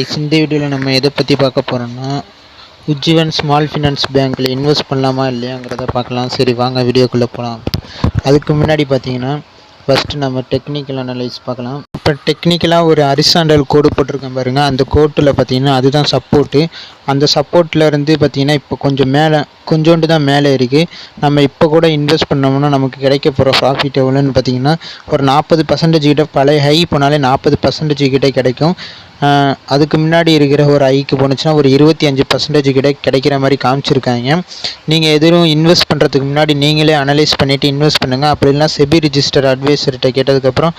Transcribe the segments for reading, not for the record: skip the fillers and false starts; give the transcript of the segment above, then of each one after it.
இந்த வீடியோவில் நம்ம எதை பற்றி பார்க்க போகிறோம்னா உஜ்ஜீவன் ஸ்மால் ஃபினான்ஸ் பேங்க்கில் இன்வெஸ்ட் பண்ணலாமா இல்லையாங்கிறத பார்க்கலாம். சரி வாங்க வீடியோக்குள்ளே போகலாம். அதுக்கு முன்னாடி பார்த்தீங்கன்னா ஃபஸ்ட்டு நம்ம டெக்னிக்கல் அனலைஸ் பார்க்கலாம். இப்போ டெக்னிக்கலாக ஒரு ஹரிசாண்டல் கோடு போட்டிருக்கேன் பாருங்கள். அந்த கோட்டில் பார்த்தீங்கன்னா அதுதான் சப்போர்ட்டு. அந்த சப்போர்ட்டில் இருந்து பார்த்தீங்கன்னா இப்போ கொஞ்சம் மேலே கொஞ்சோண்டு தான் மேலே இருக்குது. நம்ம இப்போ கூட இன்வெஸ்ட் பண்ணோம்னா நமக்கு கிடைக்க போகிற ப்ராஃபிட் எவ்வளோன்னு பார்த்தீங்கன்னா ஒரு 40% கிட்ட, பழைய ஹை போனாலே 40% கிட்ட கிடைக்கும். அதுக்கு முன்னாடி இருக்கிற ஒரு ஐக்கு போணுச்சுன்னா ஒரு 25% கிட்ட கிடைக்கிற மாதிரி காமிச்சிருக்காங்க. நீங்கள் எதுவும் இன்வெஸ்ட் பண்ணுறதுக்கு முன்னாடி நீங்களே அனலைஸ் பண்ணிவிட்டு இன்வெஸ்ட் பண்ணுங்கள். அப்படி இல்லைனா செபி ரிஜிஸ்டர் அட்வைசர்கிட்ட கேட்டதுக்கப்புறம்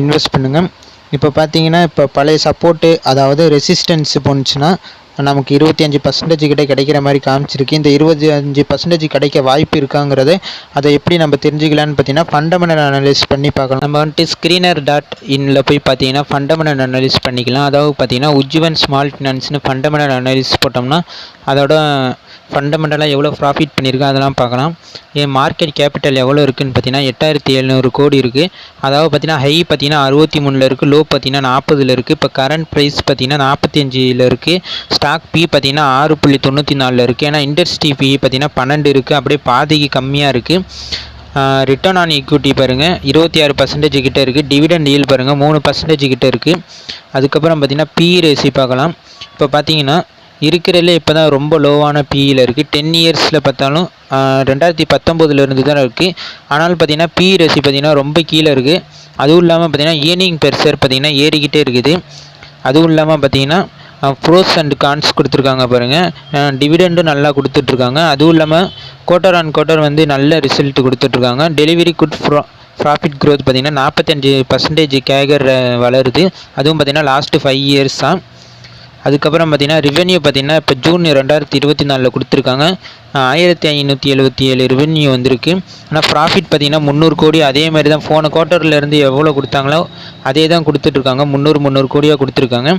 இன்வெஸ்ட் பண்ணுங்கள். இப்போ பார்த்தீங்கன்னா இப்போ பழைய சப்போர்ட்டு அதாவது ரெசிஸ்டன்ஸ் போணுச்சுன்னா நமக்கு 25% கிட்ட கிடைக்கிற மாதிரி காமிச்சிருக்கு. இந்த 25% கிடைக்க வாய்ப்பு இருக்காங்கிறது அதை எப்படி நம்ம தெரிஞ்சுக்கலான்னு பார்த்தீங்கன்னா ஃபண்டமெண்டல் அனலைஸ் பண்ணி பார்க்கலாம். நம்ம வந்துட்டு screener.in போய் பார்த்தீங்கன்னா ஃபண்டமெண்டல் அனலைஸ் பண்ணிக்கலாம். அதாவது பார்த்தீங்கன்னா உஜ்ஜீவன் ஸ்மால் ஃபினான்ஸ்னு ஃபண்டமெண்டல் அனலைஸ் போட்டோம்னா அதோட ஃபண்டமெண்டலாக எவ்வளோ ப்ராஃபிட் பண்ணியிருக்கு அதெல்லாம் பார்க்கலாம். என் மார்க்கெட் கேபிட்டல் எவ்வளோ இருக்குதுன்னு பார்த்தீங்கன்னா 8700 கோடி இருக்குது. அதாவது பார்த்தீங்கன்னா ஹை பார்த்தீங்கன்னா 63 இருக்குது, லோ பார்த்தீங்கன்னா 40 இருக்குது. இப்போ கரண்ட் ப்ரைஸ் பார்த்தீங்கன்னா 45 இருக்குது. ஸ்டாக் பி பார்த்தீங்கன்னா 6.94 இருக்குது. ஏன்னா இண்டஸ்ட்ரி பி பார்த்தீங்கன்னா 12 இருக்குது. அப்படியே பாதிக்கு கம்மியாக இருக்குது. ரிட்டர்ன் ஆன் ஈக்விட்டி பாருங்கள் 26% கிட்ட இருக்குது. டிவிடெண்ட் ஈல்ட் பாருங்கள் 3% கிட்ட இருக்குது. அதுக்கப்புறம் பார்த்தீங்கன்னா பி ரேசி பார்க்கலாம். இப்போ பார்த்தீங்கன்னா இருக்கிறதுல இப்போ தான் ரொம்ப லோவான பிஇயில் இருக்குது. 10 இயர்ஸில் பார்த்தாலும் 2019 தான் இருக்குது. ஆனால் பார்த்தீங்கன்னா பி ரேசி பார்த்தீங்கன்னா ரொம்ப கீழே இருக்குது. அதுவும் இல்லாமல் பார்த்தீங்கன்னா ஏர்னிங் பெர் ஷேர் பார்த்தீங்கன்னா ஏறிக்கிட்டே இருக்குது. அதுவும் இல்லாமல் பார்த்தீங்கன்னா ப்ரோஸ் அண்ட் கான்ஸ் கொடுத்துருக்காங்க பாருங்கள். டிவிடெண்டும் நல்லா கொடுத்துட்ருக்காங்க. அதுவும் இல்லாமல் குவார்ட்டர் ஆன் குவார்ட்டர் வந்து நல்ல ரிசல்ட் கொடுத்துட்ருக்காங்க. டெலிவரி குட் ப்ராஃபிட் க்ரோத் பார்த்தீங்கன்னா 45% கேகர் வளருது. அதுவும் பார்த்தீங்கன்னா லாஸ்ட்டு 5 இயர்ஸ் தான். அதுக்கப்புறம் பார்த்தீங்கன்னா ரெவென்யூ பார்த்தீங்கன்னா இப்போ ஜூன் 2024 கொடுத்துருக்காங்க. 1577 ரெவென்யூ வந்திருக்கு. ஆனால் ப்ராஃபிட் பார்த்தீங்கன்னா 300 கோடி. அதே மாதிரி தான் போன குவார்ட்டர்லேருந்து எவ்வளோ கொடுத்தாங்களோ அதே தான் கொடுத்துட்ருக்காங்க. 300 கோடியாக கொடுத்துருக்காங்க.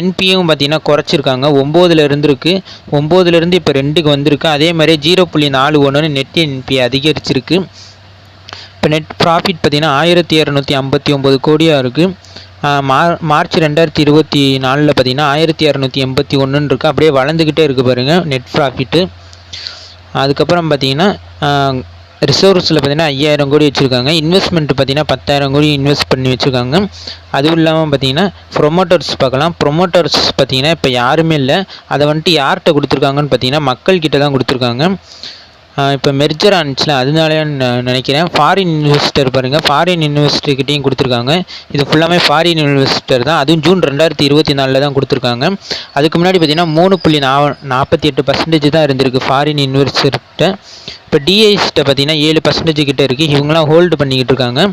என்பியும் பார்த்தீங்கன்னா குறைச்சிருக்காங்க. 9ல் இருந்துருக்கு, 9லேருந்து இப்போ 2க்கு வந்திருக்கு. அதே மாதிரி 0.41 நெட் என்பி அதிகரிச்சிருக்கு. இப்போ நெட் ப்ராஃபிட் பார்த்தீங்கன்னா 1259 கோடியாக இருக்குது. மார்ச் 2024 பார்த்தீங்கன்னா 1281 இருக்குது. அப்படியே வளர்ந்துக்கிட்டே இருக்குது பாருங்கள் நெட் ப்ராஃபிட்டு. அதுக்கப்புறம் பார்த்தீங்கன்னா ரிசோர்ஸில் பார்த்தீங்கன்னா 5000 கோடி வச்சுருக்காங்க. இன்வெஸ்ட்மெண்ட் பார்த்தீங்கன்னா 10,000 கோடி இன்வெஸ்ட் பண்ணி வச்சுருக்காங்க. அதுவும் இல்லாமல் பார்த்தீங்கன்னா ப்ரொமோட்டர்ஸ் பார்க்கலாம். ப்ரொமோட்டர்ஸ் பார்த்தீங்கன்னா இப்போ யாருமே இல்லை. அதை வந்துட்டு யார்கிட்ட கொடுத்துருக்காங்கன்னு பார்த்தீங்கன்னா மக்கள்கிட்ட தான் கொடுத்துருக்காங்க. இப்போ மெர்ஜர் ஆனிச்சுல அதனாலே நினைக்கிறேன். ஃபாரின் இன்வெஸ்டர் பாருங்கள், ஃபாரின் இன்வெஸ்டர்கிட்டையும் கொடுத்துருக்காங்க. இது ஃபுல்லாமே ஃபாரின் இன்வெஸ்டர் தான். அதுவும் ஜூன் 2024 தான் கொடுத்துருக்காங்க. அதுக்கு முன்னாடி பார்த்தீங்கன்னா 3.48% தான் இருந்திருக்கு ஃபாரின் இன்வெஸ்டர்கிட்ட. இப்போ டிஐஸ்கிட்ட பார்த்தீங்கன்னா 7% கிட்ட இருக்குது. இவங்களாம் ஹோல்டு பண்ணிக்கிட்டு இருக்காங்க.